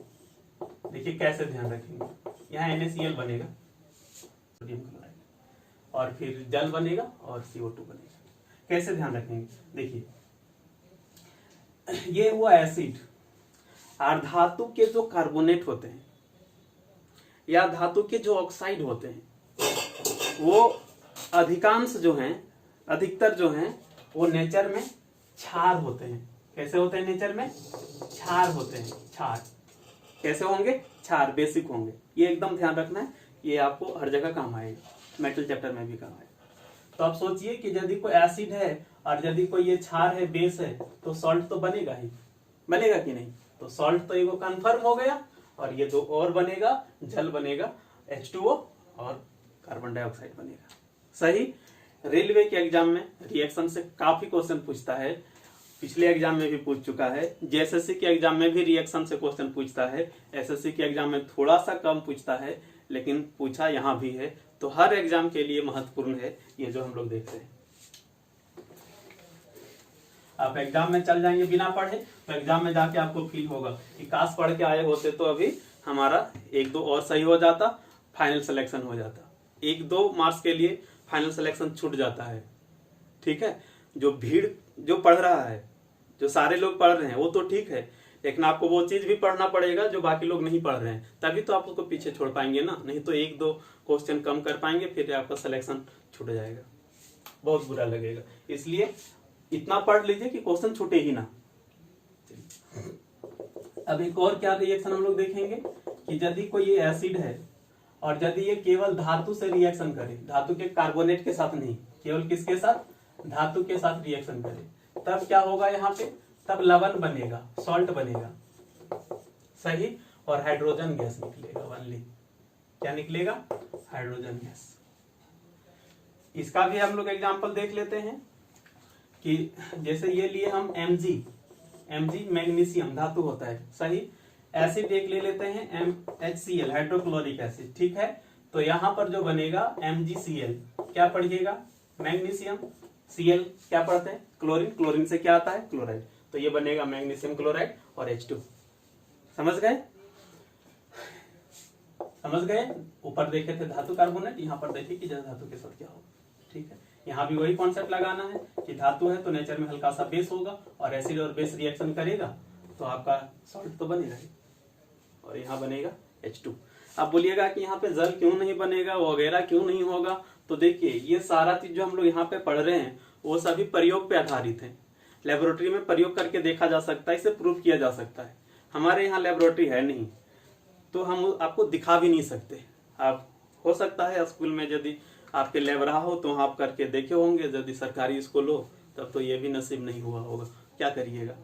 देखिए कैसे ध्यान रखेंगे। यहाँ NaCl बनेगा, सोडियम क्लोराइड, और फिर जल बनेगा और CO2 बनेगा। कैसे ध्यान रखेंगे, देखिए ये हुआ एसिड। और धातु के जो कार्बोनेट होते हैं या धातु के जो ऑक्साइड होते हैं वो अधिकांश जो हैं, अधिकतर जो हैं वो नेचर में क्षार होते हैं। कैसे होते हैं, नेचर में क्षार होते हैं। क्षार कैसे होंगे, क्षार बेसिक होंगे। ये एकदम ध्यान रखना है, ये आपको हर जगह काम आएगा, मेटल चैप्टर में भी काम आएगा। तो आप सोचिए कि यदि कोई एसिड है और यदि कोई ये क्षार है, बेस है, तो सॉल्ट तो बनेगा ही, बनेगा कि नहीं। तो सॉल्ट तो एगो कंफर्म हो गया, और ये दो और बनेगा, जल बनेगा H2O और कार्बन डाइऑक्साइड बनेगा। सही। रेलवे के एग्जाम में रिएक्शन से काफी क्वेश्चन पूछता है, पिछले एग्जाम में भी पूछ चुका है। JSSC के एग्जाम में भी रिएक्शन से क्वेश्चन पूछता है। SSC के एग्जाम में थोड़ा सा कम पूछता है, लेकिन पूछा यहाँ भी है। तो हर एग्जाम के लिए महत्वपूर्ण है ये जो हम लोग देख रहे हैं। आप एग्जाम में चल जाएंगे बिना पढ़े तो एग्जाम में जाके आपको फील होगा कि काश पढ़ के आए होते तो अभी हमारा 1-2 और सही हो जाता, फाइनल सिलेक्शन हो जाता। 1-2 मार्क्स के लिए फाइनल सिलेक्शन छूट जाता है। ठीक है, जो भीड़ जो पढ़ रहा है, जो सारे लोग पढ़ रहे हैं वो तो ठीक है, लेकिन आपको वो चीज भी पढ़ना पड़ेगा जो बाकी लोग नहीं पढ़ रहे हैं, तभी तो आप उसको पीछे छोड़ पाएंगे ना। नहीं तो 1-2 क्वेश्चन कम कर पाएंगे, फिर आपका सिलेक्शन छूट जाएगा, बहुत बुरा लगेगा। इसलिए इतना पढ़ लीजिए कि क्वेश्चन छूटे ही ना। अब एक और क्या रिएक्शन हम लोग देखेंगे कि यदि कोई ये एसिड है और यदि ये केवल धातु से रिएक्शन करे, धातु के कार्बोनेट के साथ नहीं, केवल किसके साथ, धातु के साथ रिएक्शन करे, तब क्या होगा यहाँ पे, तब लवण बनेगा, सॉल्ट बनेगा। सही। और हाइड्रोजन गैस निकलेगा ओनली। क्या निकलेगा, हाइड्रोजन गैस। इसका भी हम लोग एग्जाम्पल देख लेते हैं कि जैसे ये लिए हम Mg मैग्नीशियम धातु होता है। सही। एसिड एक ले लेते हैं HCl हाइड्रोक्लोरिक एसिड। ठीक है, तो यहां पर जो बनेगा MgCl, क्या पढ़िएगा, मैग्नीशियम, Cl क्या पढ़ते हैं, क्लोरीन, क्लोरीन से क्या आता है, क्लोराइड। तो ये बनेगा मैग्नीशियम क्लोराइड और H2। समझ गए, समझ गए। ऊपर देखे थे धातु कार्बोनेट, यहाँ पर देखिए कि जल धातु के साथ क्या होगा। ठीक है, यहाँ भी वही कॉन्सेप्ट लगाना है कि धातु है तो नेचर में हल्का सा बेस होगा, और एसिड और बेस रिएक्शन करेगा तो आपका सॉल्ट तो बनेगा ही, और यहाँ बनेगा H2। आप बोलिएगा कि यहाँ पे जल क्यों नहीं बनेगा, वगैरह क्यों नहीं होगा। तो देखिए ये सारा चीज जो हम लोग यहाँ पे पढ़ रहे हैं वो सभी प्रयोग पे आधारित है। लेबोरेटरी में प्रयोग करके देखा जा सकता है, इसे प्रूव किया जा सकता है। हमारे यहाँ लेबोरेटरी है नहीं, तो हम आपको दिखा भी नहीं सकते। आप हो सकता है स्कूल में यदि आपके लैब रहा हो तो आप करके देखे होंगे, यदि सरकारी स्कूल हो तब तो ये भी नसीब नहीं हुआ होगा। क्या करिएगा,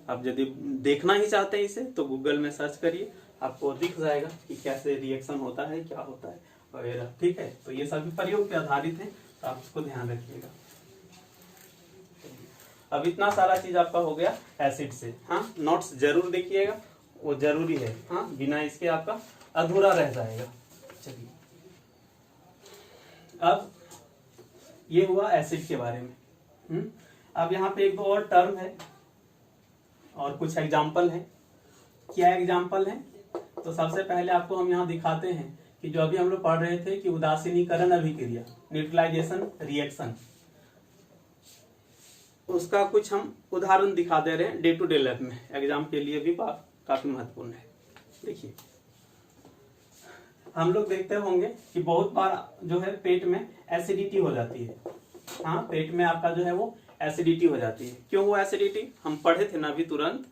आप यदि देखना ही चाहते हैं इसे तो गूगल में सर्च करिए, आपको दिख जाएगा कि कैसे रिएक्शन होता है, क्या होता है वगैरह। ठीक है, तो ये सभी प्रयोग पे आधारित है, तो आप उसको ध्यान रखिएगा। अब इतना सारा चीज आपका हो गया एसिड से। हाँ, नोट्स जरूर देखिएगा, वो जरूरी है। हाँ, बिना इसके आपका अधूरा रह जाएगा। चलिए, अब ये हुआ एसिड के बारे में। अब यहाँ पे 1-2 और टर्म है और कुछ एग्जाम्पल है। क्या एग्जाम्पल है, तो सबसे पहले आपको हम यहाँ दिखाते हैं कि जो अभी हम लोग पढ़ रहे थे कि उदासीनीकरण अभिक्रिया, न्यूट्रलाइजेशन रिएक्शन, उसका कुछ हम उदाहरण दिखा दे रहे हैं डे टू डे लाइफ में, एग्जाम के लिए भी काफी महत्वपूर्ण है। देखिए, हम लोग देखते होंगे कि बहुत बार जो है पेट में एसिडिटी हो जाती है। हाँ, पेट में आपका जो है वो एसिडिटी हो जाती है। क्यों वो एसिडिटी, हम पढ़े थे ना अभी तुरंत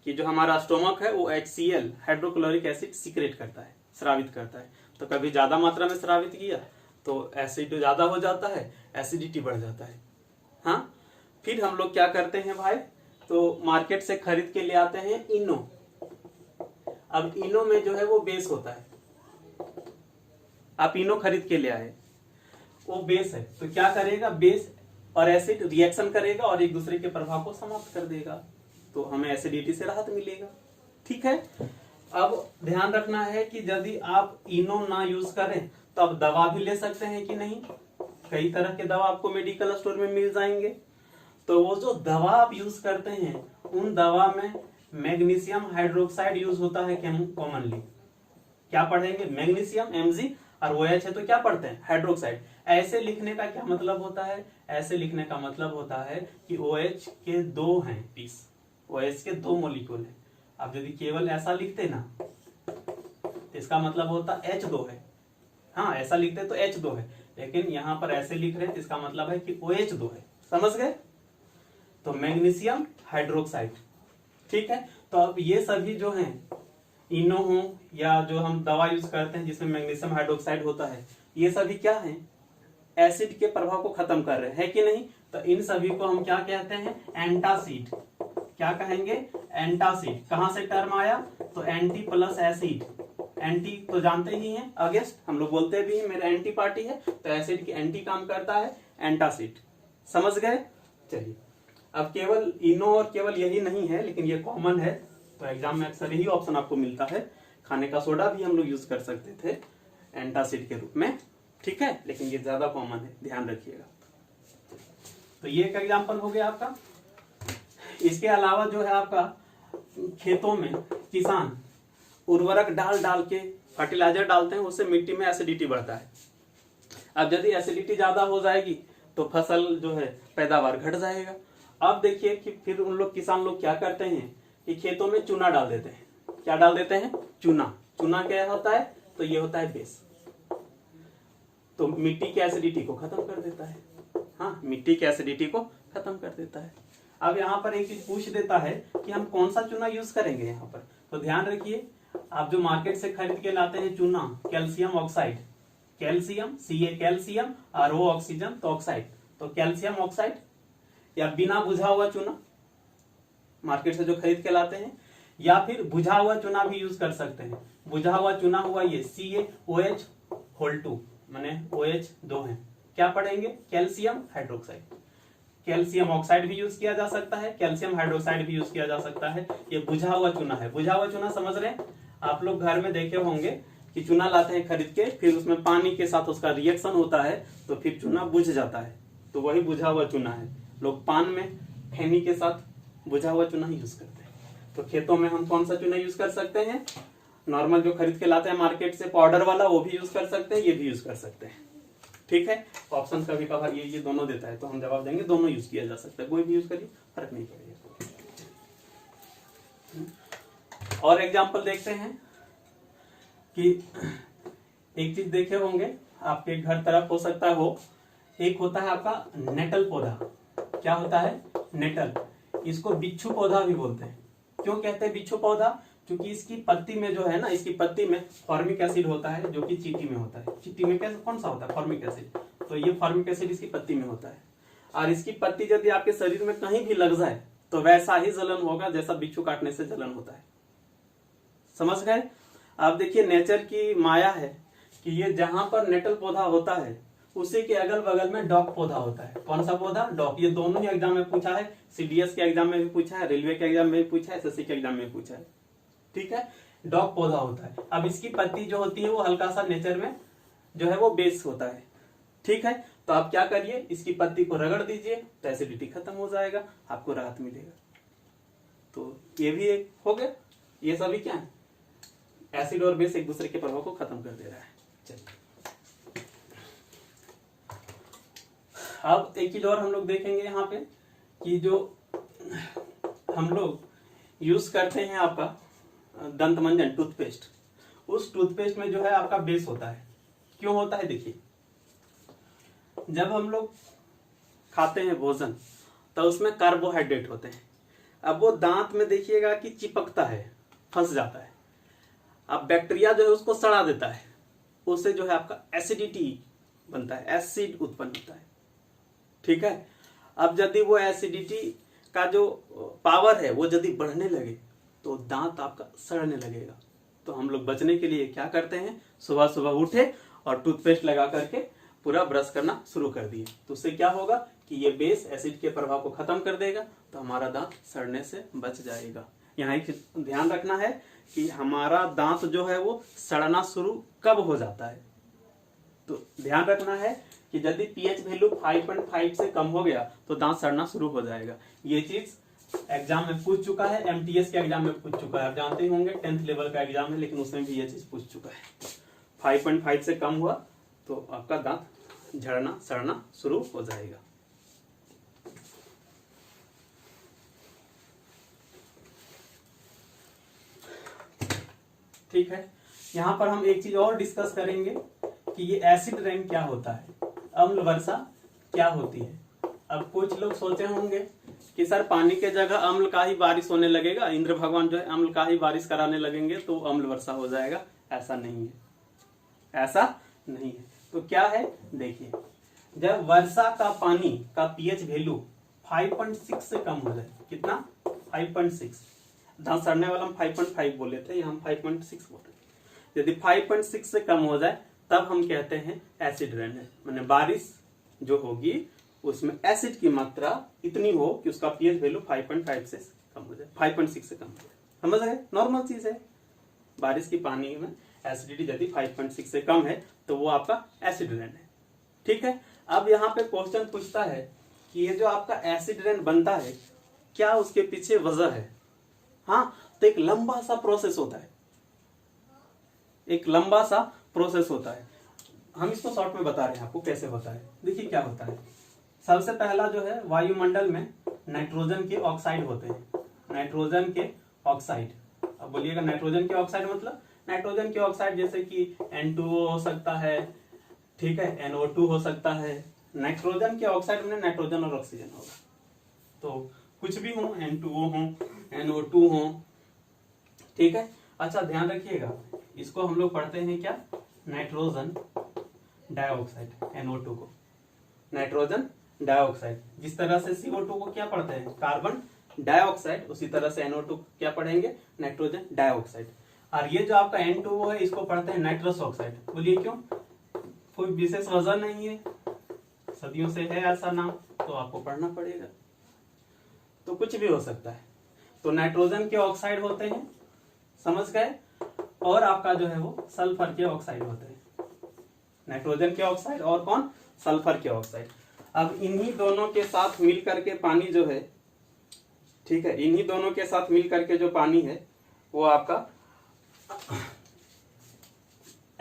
कि जो हमारा स्टोमक है वो HCl हाइड्रोक्लोरिक एसिड सीक्रेट करता है, स्रावित करता है। तो कभी ज्यादा मात्रा में स्रावित किया तो एसिड ज्यादा हो जाता है, एसिडिटी बढ़ जाता है। हाँ, फिर हम लोग क्या करते हैं भाई, तो मार्केट से खरीद के ले आते हैं इनो। अब इनो में जो है वो बेस होता है, आप इनो खरीद के ले आए, वो बेस है, तो क्या करेगा, बेस और एसिड रिएक्शन करेगा और एक दूसरे के प्रभाव को समाप्त कर देगा, तो हमें एसिडिटी से राहत मिलेगा। ठीक है, अब ध्यान रखना है कि यदि आप इनो ना यूज करें तो आप दवा भी ले सकते हैं कि नहीं, कई तरह के दवा आपको मेडिकल स्टोर में मिल जाएंगे। तो वो जो दवा आप यूज करते हैं उन दवा में मैग्नीशियम हाइड्रोक्साइड यूज होता है कॉमनली। क्या पढ़ेंगे, मैग्नीशियम Mg और OH है तो क्या पढ़ते हैं, हाइड्रोक्साइड। ऐसे लिखने का क्या मतलब होता है, ऐसे लिखने का मतलब होता है कि OH के 2 हैं पीस, OH के 2 मॉलिक्यूल है। अब यदि केवल ऐसा लिखते ना तो इसका मतलब होता H2 है, हाँ ऐसा लिखते तो H2 है, लेकिन यहाँ पर ऐसे लिख रहे हैं तो इसका मतलब है कि OH2 है, समझ गए। तो मैग्नीशियम हाइड्रोक्साइड, ठीक है। तो अब ये सभी जो हैं इनो हो या जो हम दवा यूज करते हैं जिसमें मैग्नीशियम हाइड्रोक्साइड होता है, ये सभी क्या है, एसिड के प्रभाव को खत्म कर रहे हैं, है कि नहीं। तो इन सभी को हम क्या कहते हैं, एंटासिड। क्या कहेंगे, एंटासिड। कहां से टर्म आया, तो एंटी प्लस एसिड। एंटी तो जानते ही हैं, अगेंस्ट हम लोग बोलते भी हैं, मेरा एंटी पार्टी है, तो एसिड की एंटी काम करता है एंटासिड, समझ गए। चलिए, अब केवल इनो और केवल यही नहीं है, लेकिन ये कॉमन है, तो एग्जाम में अक्सर यही ऑप्शन आपको मिलता है। खाने का सोडा भी हम लोग यूज कर सकते थे एंटासिड के रूप में, ठीक है, लेकिन ये ज्यादा कॉमन है, ध्यान रखिएगा। तो ये एक एग्जाम्पल हो गया आपका। इसके अलावा जो है आपका खेतों में किसान उर्वरक डाल डाल के फर्टिलाइजर डालते हैं, उससे मिट्टी में एसिडिटी बढ़ता है। अब यदि एसिडिटी ज्यादा हो जाएगी तो फसल जो है पैदावार घट जाएगा। अब देखिए कि फिर उन लोग किसान लोग क्या करते हैं कि खेतों में चूना डाल देते हैं। क्या डाल देते हैं, चूना। चूना क्या होता है, तो ये होता है बेस, तो मिट्टी की एसिडिटी को खत्म कर देता है। हाँ, मिट्टी की एसिडिटी को खत्म कर देता है। अब यहाँ पर एक चीज पूछ देता है कि हम कौन सा चूना यूज करेंगे यहाँ पर, तो ध्यान रखिए, आप जो मार्केट से खरीद के लाते हैं चूना, calcium oxide, calcium Ca calcium और O ऑक्सीजन तो ऑक्साइड, तो कैल्शियम ऑक्साइड या बिना बुझा हुआ चूना मार्केट से जो खरीद के लाते हैं, या फिर बुझा हुआ चूना भी यूज कर सकते हैं। बुझा हुआ चूना हुआ ये CaOH2 माने OH2 है। क्या पढ़ेंगे, कैल्शियम हाइड्रोक्साइड। कैल्शियम ऑक्साइड भी यूज किया जा सकता है, कैल्शियम हाइड्रोक्साइड भी यूज किया जा सकता है। ये बुझा हुआ चूना है। बुझा हुआ चूना समझ रहे हैं आप लोग, घर में देखे होंगे कि चूना लाते हैं खरीद के, फिर उसमें पानी के साथ उसका रिएक्शन होता है तो फिर चूना बुझ जाता है, तो वही बुझा हुआ चूना है। लोग पान में खैनी के साथ बुझा हुआ चूना ही यूज करते हैं। तो खेतों में हम कौन सा चूना यूज कर सकते हैं, नॉर्मल जो खरीद के लाते हैं मार्केट से पाउडर वाला, वो भी यूज कर सकते हैं, ये भी यूज कर सकते हैं, ठीक है। ऑप्शन कभी कभार ये दोनों देता है तो हम जवाब देंगे दोनों यूज किया जा सकता है, कोई भी यूज करिए, फर्क नहीं पड़ेगा। और एग्जांपल देखते हैं कि एक चीज देखे होंगे आपके घर तरफ हो सकता हो, एक होता है आपका नेटल पौधा। क्या होता है, नेटल। इसको बिच्छू पौधा भी बोलते हैं। क्यों कहते हैं बिच्छू पौधा, क्योंकि इसकी पत्ती में जो है ना, इसकी पत्ती में फॉर्मिक एसिड होता है, जो कि चींटी में होता है। चींटी में कैसे कौन सा होता है, फॉर्मिक एसिड, तो ये फॉर्मिक एसिड इसकी पत्ती में होता है। और इसकी पत्ती यदि आपके शरीर में कहीं भी लग जाए तो वैसा ही जलन होगा जैसा बिच्छू काटने से जलन होता है, समझ गए। आप देखिए नेचर की माया है कि ये जहां पर नेटल पौधा होता है उसी के अगल बगल में डॉग पौधा होता है। कौन सा पौधा, डॉग। ये दोनों ही एग्जाम में पूछा है, सीडीएस के एग्जाम में भी पूछा है, रेलवे के एग्जाम में भी पूछा है, एसएससी के एग्जाम में भी पूछा है, ठीक है। डॉग पौधा होता है। अब इसकी पत्ती जो होती है वो हल्का सा नेचर में जो है वो बेस होता है, ठीक है। तो आप क्या करिए, इसकी पत्ती को रगड़ दीजिए तो एसिडिटी खत्म हो जाएगा, आपको राहत मिलेगा। तो ये भी एक हो गया। ये सभी क्या है, एसिड और बेस एक दूसरे के प्रभाव को खत्म कर दे रहा है। चलिए, अब एक चीज और हम लोग देखेंगे यहाँ पे कि जो हम लोग यूज करते हैं आपका दंत मंजन, टूथपेस्ट, उस टूथपेस्ट में जो है आपका बेस होता है। क्यों होता है, देखिए जब हम लोग खाते हैं भोजन तो उसमें कार्बोहाइड्रेट होते हैं। अब वो दांत में देखिएगा कि चिपकता है, फंस जाता है। अब बैक्टीरिया जो है उसको सड़ा देता है, उससे जो है आपका एसिडिटी बनता है, एसिड उत्पन्न होता है, ठीक है। अब यदि वो एसिडिटी का जो पावर है वो यदि बढ़ने लगे तो दांत आपका सड़ने लगेगा, तो हम लोग बचने के लिए क्या करते हैं, सुबह सुबह उठे और टूथपेस्ट लगा करके पूरा ब्रश करना शुरू कर दिए, तो उससे क्या होगा कि ये बेस एसिड के प्रभाव को खत्म कर देगा, तो हमारा दांत सड़ने से बच जाएगा। यहाँ एक ध्यान रखना है कि हमारा दांत जो है वो सड़ना शुरू कब हो जाता है। तो ध्यान रखना है कि यदि पीएच वैल्यू 5.5 से कम हो गया तो दांत सड़ना शुरू हो जाएगा। ये चीज एग्जाम में पूछ चुका है, एमटीएस के एग्जाम में पूछ चुका है, आप जानते ही होंगे 10th लेवल का एग्जाम है, लेकिन उसमें भी ये चीज पूछ चुका है। 5.5 से कम हुआ तो आपका दांत झड़ना सड़ना शुरू हो जाएगा। ठीक है, यहाँ पर हम एक चीज और डिस्कस करेंगे कि ये एसिड रेन क्या होता है, अम्ल वर्षा क्या होती है। अब कुछ लोग सोचे होंगे कि सर पानी के जगह अम्ल का ही बारिश होने लगेगा, इंद्र भगवान जो है अम्ल का ही बारिश कराने लगेंगे तो अम्ल वर्षा हो जाएगा। ऐसा नहीं है, ऐसा नहीं है। तो क्या है, देखिए, जब वर्षा का पानी का पीएच वैल्यू 5.6 से कम हो जाए, कितना, 5.6, दांत सड़ने वाला हम 5.5 बोले थे, यहाँ हम 5.6 बोल रहे हैं। यदि 5.6 से कम हो जाए तब हम कहते हैं एसिड रेन है, माने बारिश जो होगी उसमें एसिड की मात्रा इतनी हो कि उसका पीएच वैल्यू 5.5 से कम हो जाए, 5.6 से कम हो जाए। समझ गए, नॉर्मल चीज है। बारिश की पानी में एसिडिटी यदि 5.6 से कम है तो वो आपका एसिड रेन है। ठीक है, अब यहाँ पे क्वेश्चन पूछता है कि ये जो आपका एसिड रेन बनता है क्या उसके पीछे वजह है। हाँ, तो एक लंबा सा प्रोसेस होता है, एक लंबा सा प्रोसेस होता है। हम इसको शॉर्ट में बता रहे हैं आपको कैसे होता है। देखिए क्या होता है, सबसे पहला जो है वायुमंडल में नाइट्रोजन के ऑक्साइड होते हैं, नाइट्रोजन के ऑक्साइड। अब बोलिएगा नाइट्रोजन के ऑक्साइड मतलब, नाइट्रोजन के ऑक्साइड जैसे कि N2O हो सकता है, ठीक है, NO2 हो सकता है। नाइट्रोजन के ऑक्साइड में नाइट्रोजन और ऑक्सीजन होगा, तो कुछ भी हो, N2O हो, NO2 हो, ठीक है। अच्छा ध्यान रखिएगा, इसको हम लोग पढ़ते हैं क्या, नाइट्रोजन डाइऑक्साइड, NO2 को नाइट्रोजन डाइऑक्साइड। जिस तरह से CO2 को क्या पढ़ते हैं, कार्बन डाइऑक्साइड, उसी तरह से NO2 क्या पढ़ेंगे, नाइट्रोजन डाइऑक्साइड। और ये जो आपका N2O है इसको पढ़ते हैं नाइट्रस ऑक्साइड। बोलिए क्यों, कोई विशेष वजह नहीं है, सदियों से है ऐसा नाम, तो आपको पढ़ना पड़ेगा। तो कुछ भी हो सकता है। तो नाइट्रोजन के ऑक्साइड होते हैं, समझ गए, और आपका जो है वो सल्फर के ऑक्साइड होते हैं। नाइट्रोजन के ऑक्साइड और कौन, सल्फर के ऑक्साइड। अब इन्हीं दोनों के साथ मिल करके पानी जो है, ठीक है, इन्हीं दोनों के साथ मिल करके जो पानी है वो आपका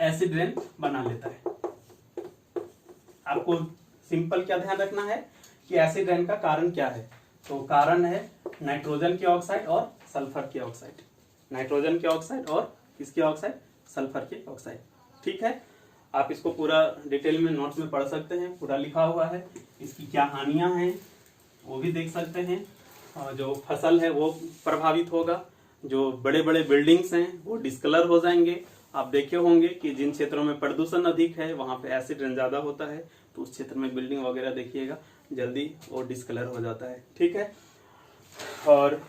एसिड रेन बना लेता है। आपको सिंपल क्या ध्यान रखना है कि एसिड रेन का कारण क्या है, तो कारण है नाइट्रोजन के ऑक्साइड और सल्फर के ऑक्साइड। नाइट्रोजन के ऑक्साइड और किसके ऑक्साइड, सल्फर के ऑक्साइड। ठीक है, आप इसको पूरा डिटेल में नोट्स में पढ़ सकते हैं, पूरा लिखा हुआ है। इसकी क्या हानियां हैं वो भी देख सकते हैं, और जो फसल है वो प्रभावित होगा, जो बड़े बड़े बिल्डिंग्स हैं वो डिस्कलर हो जाएंगे। आप देखे होंगे कि जिन क्षेत्रों में प्रदूषण अधिक है वहां पे एसिड रेन ज्यादा होता है, तो उस क्षेत्र में बिल्डिंग वगैरह देखिएगा जल्दी वो डिस्कलर हो जाता है। ठीक है, और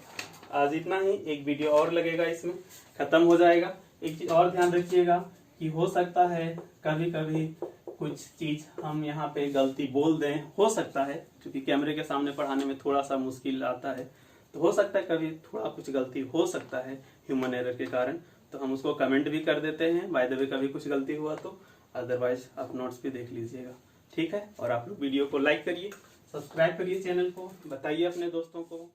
आज इतना ही, एक वीडियो और लगेगा, इसमें खत्म हो जाएगा। एक चीज और ध्यान रखिएगा कि हो सकता है कभी कभी कुछ चीज हम यहाँ पे गलती बोल दें, हो सकता है, क्योंकि कैमरे के सामने पढ़ाने में थोड़ा सा मुश्किल आता है, तो हो सकता है कभी थोड़ा कुछ गलती हो सकता है ह्यूमन एरर के कारण, तो हम उसको कमेंट भी कर देते हैं बाय द वे कभी कुछ गलती हुआ तो। अदरवाइज आप नोट्स भी देख लीजिएगा। ठीक है, और आप लोग वीडियो को लाइक करिए, सब्सक्राइब करिए चैनल को, बताइए अपने दोस्तों को।